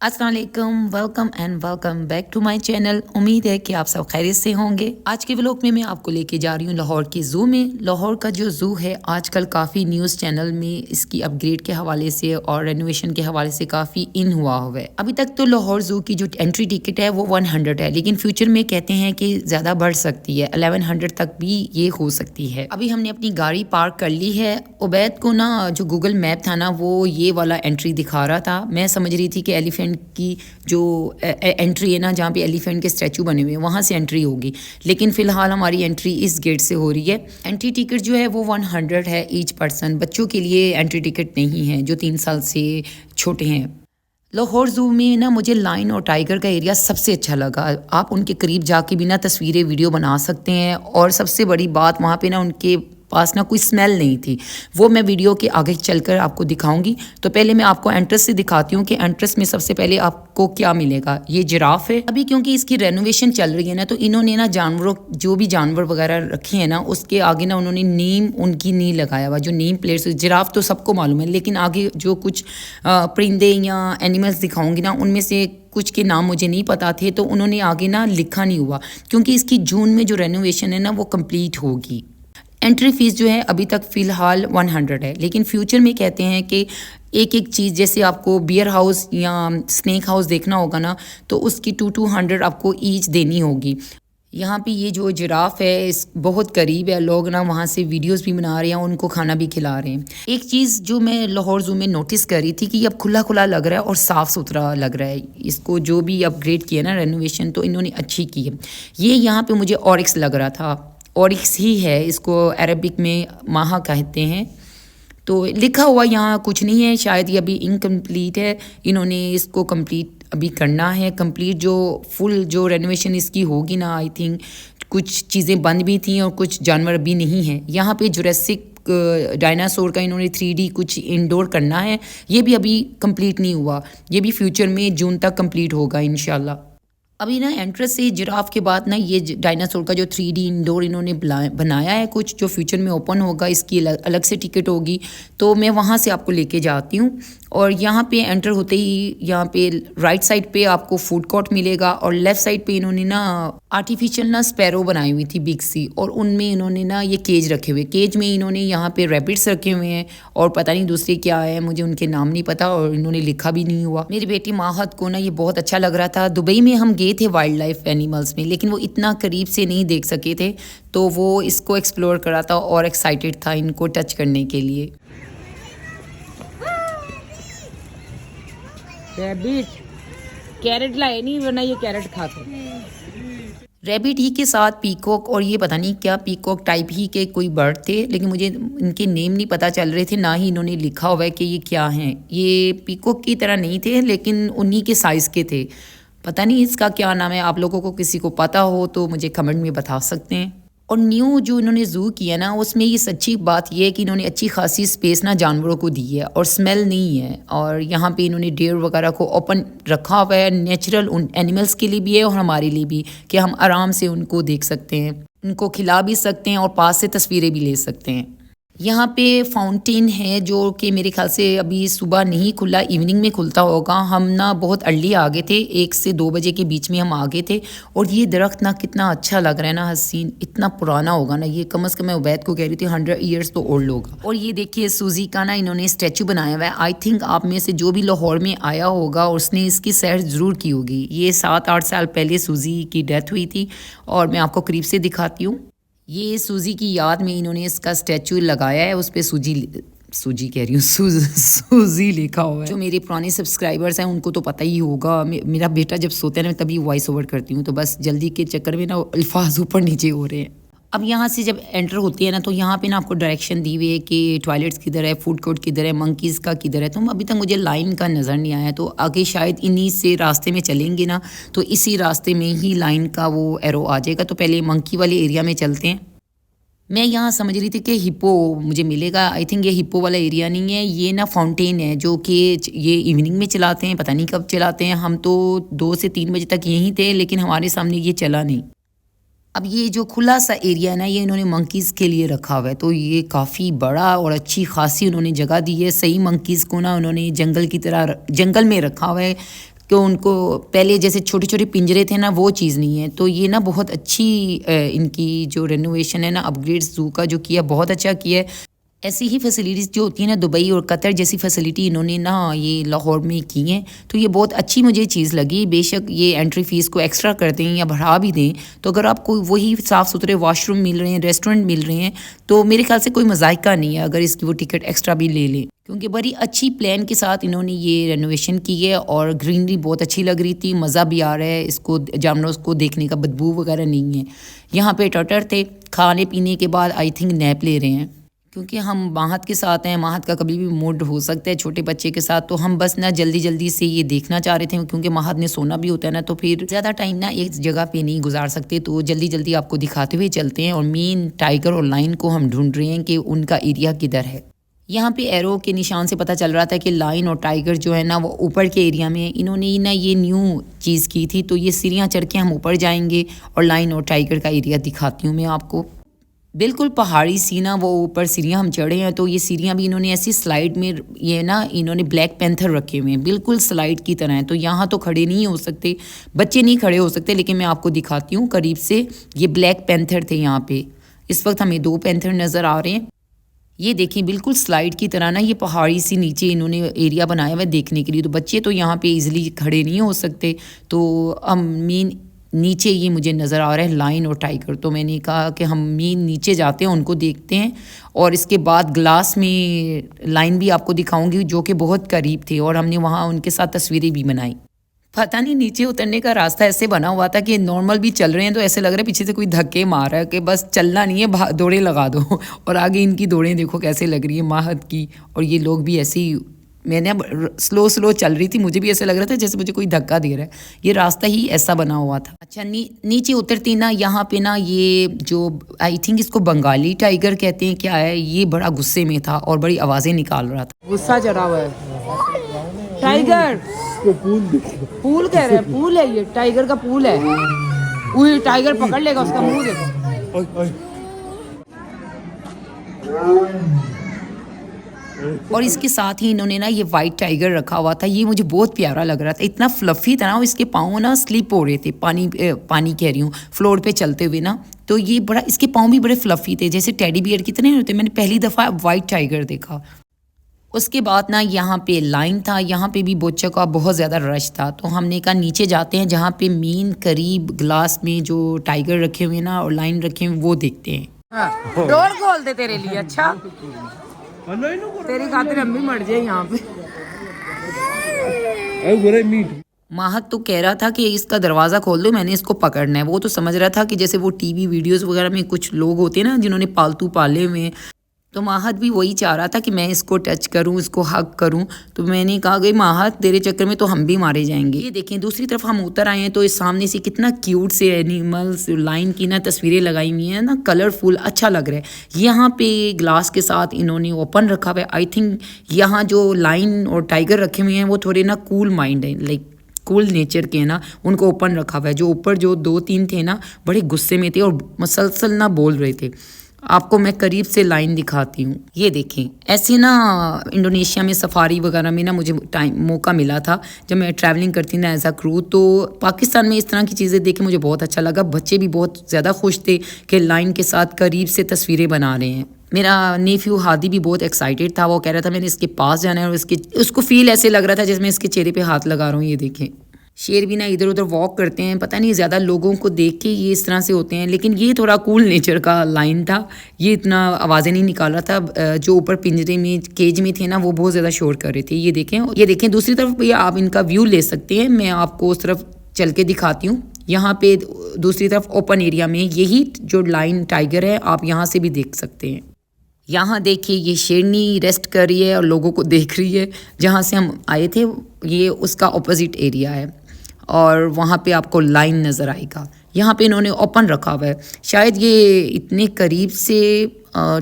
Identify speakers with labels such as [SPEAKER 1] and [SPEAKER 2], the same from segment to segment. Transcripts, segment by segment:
[SPEAKER 1] अस्सलाम वालेकुम, welcome and welcome back to my channel. उम्मीद है कि आप सब खैरियत से होंगे। आज के व्लॉग में मैं आपको लेके जा रही हूँ लाहौर के ज़ू में। लाहौर का जो ज़ू है आजकल काफ़ी न्यूज़ चैनल में इसकी अपग्रेड के हवाले से और रेनोवेशन के हवाले से काफ़ी इन हुआ है। अभी तक तो लाहौर ज़ू की जो एंट्री टिकट है वो 100 है, लेकिन फ्यूचर में कहते हैं कि ज़्यादा बढ़ सकती है, 1100 तक भी ये हो सकती है। अभी हमने अपनी गाड़ी पार्क कर ली है। उबैद को ना जो गूगल मैप था ना वो ये वाला एंट्री दिखा रहा था। मैं समझ रही थी कि एलिफेंट की जो एंट्री है ना, जहाँ पे एलिफेंट के स्टैचू बने हुए हैं वहाँ से एंट्री होगी, लेकिन फ़िलहाल हमारी एंट्री इस गेट से हो रही है। एंट्री टिकट जो है वो 100 है ईच पर्सन। बच्चों के लिए एंट्री टिकट नहीं है जो 3 साल से छोटे हैं। लाहौर ज़ू में ना मुझे लायन और टाइगर का एरिया सबसे अच्छा लगा। आप उनके करीब जाके भी ना तस्वीरें वीडियो बना सकते हैं, और सबसे बड़ी बात वहाँ पे ना उनके पास ना कोई स्मेल नहीं थी। वो मैं वीडियो के आगे चलकर आपको दिखाऊंगी। तो पहले मैं आपको एंट्रेंस से दिखाती हूँ कि एंट्रेंस में सबसे पहले आपको क्या मिलेगा। ये जिराफ है। अभी क्योंकि इसकी रेनोवेशन चल रही है ना, तो इन्होंने ना जानवरों जो भी जानवर वगैरह रखे हैं ना उसके आगे ना उन्होंने नेम उनकी नहीं लगाया हुआ। जो नेम प्लेट्स, जिराफ तो सबको मालूम है, लेकिन आगे जो कुछ परिंदे या एनिमल्स दिखाऊंगी ना उनमें से कुछ के नाम मुझे नहीं पता थे, तो उन्होंने आगे ना लिखा नहीं हुआ, क्योंकि इसकी जून में जो रेनोवेशन है ना वो कंप्लीट होगी। एंट्री फ़ीस जो है अभी तक फ़िलहाल 100 है, लेकिन फ्यूचर में कहते हैं कि एक एक चीज़, जैसे आपको बियर हाउस या स्नेक हाउस देखना होगा ना, तो उसकी 200 आपको ईच देनी होगी। यहाँ पे ये जो जिराफ है इस बहुत करीब है, लोग ना वहाँ से वीडियोस भी बना रहे हैं, उनको खाना भी खिला रहे हैं। एक चीज़ जो मैं लाहौर ज़ू में नोटिस कर रही थी कि ये अब खुला खुला लग रहा है और साफ़ सुथरा लग रहा है। इसको जो भी अपग्रेड किया ना रेनोवेशन, तो इन्होंने अच्छी की है। ये यहाँ पे मुझे ऑरिक्स लग रहा था, ऑरिक्स ही है, इसको अरबिक में माहा कहते हैं। तो लिखा हुआ यहाँ कुछ नहीं है, शायद ये अभी इनकम्प्लीट है। इन्होंने इसको कंप्लीट अभी करना है। कंप्लीट जो फुल जो रेनोवेशन इसकी होगी ना, आई थिंक कुछ चीज़ें बंद भी थी और कुछ जानवर भी नहीं हैं। यहाँ पे जुरासिक डायनासोर का इन्होंने 3D कुछ इंडोर करना है, ये भी अभी कंप्लीट नहीं हुआ। ये भी फ्यूचर में जून तक कंप्लीट होगा इंशाल्लाह। अभी ना एंट्रेंस से जिराफ के बाद ना ये डायनासोर का जो 3D इंडोर इन्होंने बनाया है कुछ, जो फ्यूचर में ओपन होगा, इसकी अलग से टिकट होगी। तो मैं वहाँ से आपको लेके जाती हूँ। और यहाँ पे एंटर होते ही यहाँ पे राइट साइड पे आपको फूड कोर्ट मिलेगा, और लेफ़्ट साइड पे इन्होंने ना आर्टिफिशियल ना स्पैरो बनाई हुई थी बिग सी, और उनमें इन्होंने ना ये केज रखे हुए। केज में इन्होंने यहाँ पे रैबिट्स रखे हुए हैं, और पता नहीं दूसरे क्या है, मुझे उनके नाम नहीं पता, और इन्होंने लिखा भी नहीं हुआ। मेरी बेटी माहत को ना ये बहुत अच्छा लग रहा था। दुबई में हम गए थे वाइल्ड लाइफ एनिमल्स में, लेकिन वो इतना करीब से नहीं देख सके थे, तो वो इसको एक्सप्लोर कर रहा था और एक्साइटेड था इनको टच करने के लिए। रैबिट कैरेट लाए नहीं, वरना ये कैरेट खाते। रैबिट ही के साथ पीकॉक, और ये पता नहीं क्या पीकॉक टाइप ही के कोई बर्ड थे, लेकिन मुझे इनके नेम नहीं पता चल रहे थे, ना ही इन्होंने लिखा हुआ है कि ये क्या हैं। ये पीकॉक की तरह नहीं थे, लेकिन उन्हीं के साइज़ के थे। पता नहीं इसका क्या नाम है, आप लोगों को किसी को पता हो तो मुझे कमेंट में बता सकते हैं। और न्यू जो इन्होंने ज़ू किया ना, उसमें ये सच्ची बात ये है कि इन्होंने अच्छी खासी स्पेस ना जानवरों को दी है, और स्मेल नहीं है। और यहाँ पे इन्होंने डेयर वगैरह को ओपन रखा हुआ है, नेचुरल उन एनिमल्स के लिए भी है और हमारे लिए भी, कि हम आराम से उनको देख सकते हैं, उनको खिला भी सकते हैं और पास से तस्वीरें भी ले सकते हैं। यहाँ पे फाउंटेन है जो कि मेरे ख्याल से अभी सुबह नहीं खुला, इवनिंग में खुलता होगा। हम ना बहुत अर्ली आ गए थे, 1 से 2 बजे के बीच में हम आ गए थे। और ये दरख्त ना कितना अच्छा लग रहा है ना, हसीन, इतना पुराना होगा ना ये, कम से कम मैं उबैद को कह रही थी 100 ईयर्स तो ओल्ड होगा। और ये देखिए सूजी का ना इन्होंने स्टैचू बनाया हुआ है। आई थिंक आप में से जो भी लाहौर में आया होगा उसने इसकी सैर ज़रूर की होगी। ये 7-8 साल पहले सूजी की डेथ हुई थी, और मैं आपको करीब से दिखाती हूँ। ये सूजी की याद में इन्होंने इसका स्टैचू लगाया है, उस पर सूजी कह रही हूँ सूजी लिखा हुआ है। जो मेरे पुराने सब्सक्राइबर्स हैं उनको तो पता ही होगा। मेरा बेटा जब सोता है ना तभी वॉइस ओवर करती हूँ, तो बस जल्दी के चक्कर में ना अल्फाज ऊपर नीचे हो रहे हैं। अब यहाँ से जब एंटर होती है ना, तो यहाँ पे ना आपको डायरेक्शन दी हुई है कि टॉयलेट्स किधर है, फूड कोर्ट किधर है, मंकीज़ का किधर है। तो अभी तक मुझे लाइन का नज़र नहीं आया, तो आगे शायद इन्हीं से रास्ते में चलेंगे ना, तो इसी रास्ते में ही लाइन का वो एरो आ जाएगा। तो पहले मंकी वाले एरिया में चलते हैं। मैं यहाँ समझ रही थी कि हिप्पो मुझे मिलेगा। आई थिंक ये हिप्पो वाला एरिया नहीं है, ये ना फाउंटेन है जो कि ये इवनिंग में चलाते हैं, पता नहीं कब चलाते हैं। हम तो 2 से 3 बजे तक यहीं थे, लेकिन हमारे सामने ये चला नहीं। अब ये जो खुला सा एरिया है ना, ये इन्होंने मंकीज़ के लिए रखा हुआ है, तो ये काफ़ी बड़ा और अच्छी खासी उन्होंने जगह दी है। सही मंकीज़ को ना उन्होंने जंगल की तरह जंगल में रखा हुआ है, कि उनको पहले जैसे छोटे छोटे पिंजरे थे ना, वो चीज़ नहीं है। तो ये ना बहुत अच्छी इनकी जो रेनोवेशन है ना, अपग्रेड ज़ू का जो किया, बहुत अच्छा किया है। ऐसी ही फैसिलिटीज़ जो होती हैं ना, दुबई और कतर जैसी फैसिलिटी इन्होंने ना ये लाहौर में की हैं, तो ये बहुत अच्छी मुझे चीज़ लगी। बेशक ये एंट्री फ़ीस को एक्स्ट्रा कर दें या बढ़ा भी दें, तो अगर आपको वही साफ़ सुथरे वॉशरूम मिल रहे हैं, रेस्टोरेंट मिल रहे हैं, तो मेरे ख्याल से कोई मज़ाइका नहीं है अगर इसकी वो टिकट एक्स्ट्रा भी ले लें, क्योंकि बड़ी अच्छी प्लान के साथ इन्होंने ये रेनोवेशन की है। और ग्रीनरी बहुत अच्छी लग रही थी, मज़ा भी आ रहा है इसको, जानवरों को देखने का बदबू वगैरह नहीं है। यहाँ पे टटर थे, खाने पीने के बाद आई थिंक नैप ले रहे हैं, क्योंकि हम माहत के साथ हैं, माहत का कभी भी मूड हो सकता है छोटे बच्चे के साथ, तो हम बस ना जल्दी जल्दी से ये देखना चाह रहे थे, क्योंकि माहत ने सोना भी होता है ना, तो फिर ज़्यादा टाइम ना एक जगह पे नहीं गुजार सकते, तो जल्दी जल्दी आपको दिखाते हुए चलते हैं। और मेन टाइगर और लाइन को हम ढूंढ रहे हैं कि उनका एरिया किधर है। यहाँ पे एरो के निशान से पता चल रहा था कि लाइन और टाइगर जो है ना, वो ऊपर के एरिया में है। इन्होंने ना ये न्यू चीज़ की थी, तो ये सीढ़ियाँ चढ़ के हम ऊपर जाएंगे और लाइन और टाइगर का एरिया दिखाती हूँ मैं आपको। बिल्कुल पहाड़ी सी ना, वो ऊपर सीढ़ियाँ हम चढ़े हैं, तो ये सीढ़ियाँ भी इन्होंने ऐसी स्लाइड में, ये ना इन्होंने ब्लैक पैंथर रखे हुए हैं, बिल्कुल स्लाइड की तरह है। तो यहाँ तो खड़े नहीं हो सकते, बच्चे नहीं खड़े हो सकते, लेकिन मैं आपको दिखाती हूँ करीब से। ये ब्लैक पैंथर थे यहाँ पे, इस वक्त हमें 2 पैंथर नज़र आ रहे हैं। ये देखिए बिल्कुल स्लाइड की तरह ना, ये पहाड़ी सी नीचे इन्होंने एरिया बनाया हुआ है देखने के लिए, तो बच्चे तो यहाँ पे इजीली खड़े नहीं हो सकते। तो हम मेन नीचे ये मुझे नज़र आ रहा है लाइन और टाइगर, तो मैंने कहा कि हम मेन नीचे जाते हैं, उनको देखते हैं। और इसके बाद ग्लास में लाइन भी आपको दिखाऊंगी, जो कि बहुत करीब थे, और हमने वहाँ उनके साथ तस्वीरें भी बनाई। पता नहीं नीचे उतरने का रास्ता ऐसे बना हुआ था कि नॉर्मल भी चल रहे हैं तो ऐसे लग रहा है पीछे से कोई धक्के मार रहा है, कि बस चलना नहीं है, दौड़े लगा दो। और आगे इनकी दौड़ें देखो कैसे लग रही है माहत की, और ये लोग भी ऐसे ही, मैंने अब स्लो स्लो चल रही थी, मुझे भी ऐसे लग रहा था जैसे मुझे कोई धक्का दे रहा है, ये रास्ता ही ऐसा बना हुआ था। अच्छा नीचे उतरती ना, यहाँ पे ना ये जो आई थिंक इसको बंगाली टाइगर कहते हैं क्या है, ये बड़ा गुस्से में था और बड़ी आवाज़ें निकाल रहा था, गुस्सा चढ़ा हुआ है। टाइगर पूल कह रहे हैं, पूल है ये, टाइगर का पूल है। वो टाइगर पकड़ लेगा, उसका मुंह देखो। और इसके साथ ही इन्होंने ना ये वाइट टाइगर रखा हुआ था, ये मुझे बहुत प्यारा लग रहा था, इतना फ्लफी था ना, इसके पाँव ना स्लिप हो रहे थे, पानी कह रही हूँ, फ्लोर पे चलते हुए ना, तो ये बड़ा, इसके पाँव भी बड़े फ्लफी थे, जैसे टेडी बियर कितने होते। मैंने पहली दफ़ा वाइट टाइगर देखा। उसके बाद ना यहाँ पे लाइन था, यहाँ पे भी बच्चों का बहुत ज़्यादा रश था, तो हमने कहा नीचे जाते हैं, जहाँ पे मेन करीब ग्लास में जो टाइगर रखे हुए ना और लाइन रखे हुए वो देखते हैं। डोर खोल दे तेरे लिए, अच्छा तेरी खातिर हम भी मर जाए यहाँ पे। माहत तो कह रहा था कि इसका दरवाज़ा खोल दो, मैंने इसको पकड़ना है। वो तो समझ रहा था कि जैसे वो टीवी वीडियोस वगैरह में कुछ लोग होते हैं ना जिन्होंने पालतू पाले हुए हैं, तो माहत भी वही चाह रहा था कि मैं इसको टच करूं, इसको हग करूं। तो मैंने कहा कि माहत तेरे चक्कर में तो हम भी मारे जाएंगे। ये देखें दूसरी तरफ हम उतर आए हैं, तो इस सामने से कितना क्यूट से एनिमल्स लाइन की ना तस्वीरें लगाई हुई हैं ना, कलरफुल, अच्छा लग रहा है। यहाँ पे ग्लास के साथ इन्होंने ओपन रखा हुआ है। आई थिंक यहाँ जो लाइन और टाइगर रखे हुए हैं वो थोड़े ना कूल माइंड है, लाइक कूल नेचर के ना, उनको ओपन रखा हुआ है। जो ऊपर जो 2-3 थे ना, बड़े गुस्से में थे और मसलसल ना बोल रहे थे। आपको मैं करीब से लाइन दिखाती हूँ, ये देखें। ऐसे ना इंडोनेशिया में सफारी वगैरह में ना मुझे मौका मिला था जब मैं ट्रैवलिंग करती ना एज अ क्रू, तो पाकिस्तान में इस तरह की चीज़ें देख के मुझे बहुत अच्छा लगा। बच्चे भी बहुत ज़्यादा खुश थे कि लाइन के साथ करीब से तस्वीरें बना रहे हैं। मेरा नेफ्यू हादी भी बहुत एक्साइटेड था, वो कह रहा था मैंने इसके पास जाना है, और उसको फील ऐसे लग रहा था जैसे मैं इसके चेहरे पे हाथ लगा रहा हूँ। ये देखें शेर भी ना इधर उधर वॉक करते हैं, पता नहीं ज़्यादा लोगों को देख के ये इस तरह से होते हैं, लेकिन ये थोड़ा कूल नेचर का लाइन था, ये इतना आवाज़ें नहीं निकाल रहा था। जो ऊपर पिंजरे में केज में थे ना, वो बहुत ज़्यादा शोर कर रहे थे। ये देखें दूसरी तरफ भी आप इनका व्यू ले सकते हैं, मैं आपको उस तरफ चल के दिखाती हूँ। यहाँ पे दूसरी तरफ ओपन एरिया में यही जो लाइन टाइगर है, आप यहाँ से भी देख सकते हैं। यहाँ देखिए ये शेरनी रेस्ट कर रही है और लोगों को देख रही है। जहाँ से हम आए थे ये उसका ऑपोजिट एरिया है, और वहाँ पे आपको लाइन नज़र आएगा। यहाँ पे इन्होंने ओपन रखा हुआ है, शायद ये इतने करीब से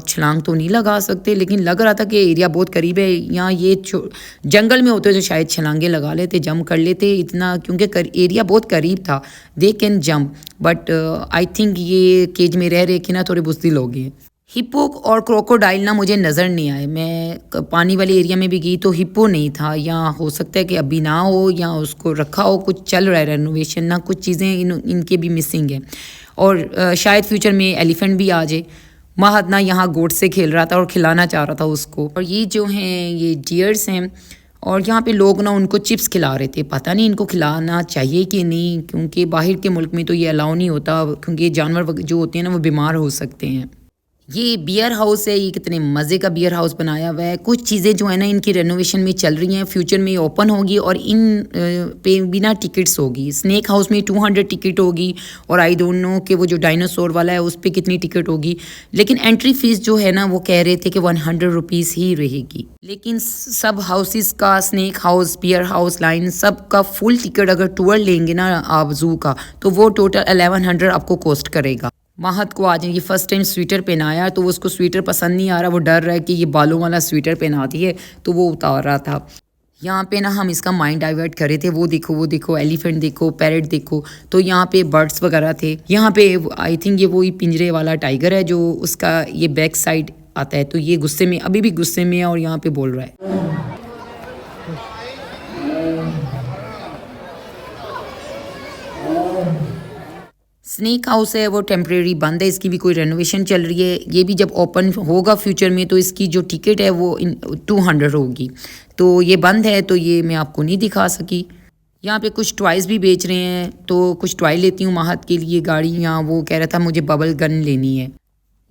[SPEAKER 1] छलांग तो नहीं लगा सकते, लेकिन लग रहा था कि एरिया बहुत करीब है। यहाँ ये जंगल में होते तो शायद छलांगे लगा लेते, जंप कर लेते इतना, क्योंकि एरिया बहुत करीब था। They can jump, but I think ये केज में रह रहे कि ना थोड़े बुज़दिल हो गए। हिप्पो और क्रोकोडाइल ना मुझे नज़र नहीं आए। मैं पानी वाले एरिया में भी गई तो हिप्पो नहीं था, या हो सकता है कि अभी ना हो या उसको रखा हो, कुछ चल रहा है रेनोवेशन ना, कुछ चीज़ें इनके भी मिसिंग है। और शायद फ्यूचर में एलिफेंट भी आ जाए। महद ना यहाँ गोट से खेल रहा था और खिलाना चाह रहा था उसको। और ये जो हैं ये डियर्स हैं, और यहाँ पे लोग ना उनको चिप्स खिला रहे थे। पता नहीं इनको खिलाना चाहिए कि नहीं, क्योंकि बाहर के मुल्क में तो ये अलाउ नहीं होता, क्योंकि ये जानवर जो होते हैं ना वो बीमार हो सकते हैं। ये बियर हाउस है, ये कितने मज़े का बियर हाउस बनाया हुआ है। कुछ चीज़ें जो है ना इनकी रेनोवेशन में चल रही हैं, फ्यूचर में ये ओपन होगी और इन पे बिना टिकट्स होगी। स्नेक हाउस में 200 टिकट होगी, और आई डोंट नो कि वो जो डायनासोर वाला है उस पर कितनी टिकट होगी। लेकिन एंट्री फीस जो है ना वो कह रहे थे कि 100 रुपीज़ ही रहेगी। लेकिन सब हाउसेस का, snake house, bear house, line, सब का फुल टिकट अगर टूर लेंगे ना आप ज़ू का, तो वो टोटल 1100 आपको कॉस्ट करेगा। महद को आज ये फर्स्ट टाइम स्वेटर पहनाया, तो उसको स्वेटर पसंद नहीं आ रहा, वो डर रहा है कि ये बालों वाला स्वेटर पहना दिए, तो वो उतार रहा था। यहाँ पे ना हम इसका माइंड डाइवर्ट कर रहे थे, वो देखो एलिफेंट देखो, पैरेट देखो। तो यहाँ पे बर्ड्स वगैरह थे। यहाँ पे आई थिंक ये वही पिंजरे वाला टाइगर है जो उसका ये बैक साइड आता है। तो ये गुस्से में, अभी भी गुस्से में है और यहाँ पे बोल रहा है। स्नेक हाउस है वो टेम्परेरी बंद है, इसकी भी कोई रेनोवेशन चल रही है। ये भी जब ओपन होगा फ्यूचर में तो इसकी जो टिकट है वो 200 होगी। तो ये बंद है, तो ये मैं आपको नहीं दिखा सकी। यहाँ पे कुछ टॉयज़ भी बेच रहे हैं, तो कुछ टॉय लेती हूँ महद के लिए। गाड़ी यहाँ वो कह रहा था मुझे बबल गन लेनी है।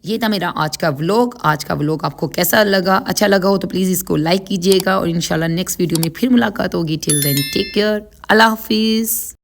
[SPEAKER 1] ये था मेरा आज का व्लॉग। आज का व्लॉग आपको कैसा लगा? अच्छा लगा हो तो प्लीज़ इसको लाइक कीजिएगा, और इंशाल्लाह नेक्स्ट वीडियो में फिर मुलाकात होगी। टिल देन टेक केयर, अल्लाह हाफिज़।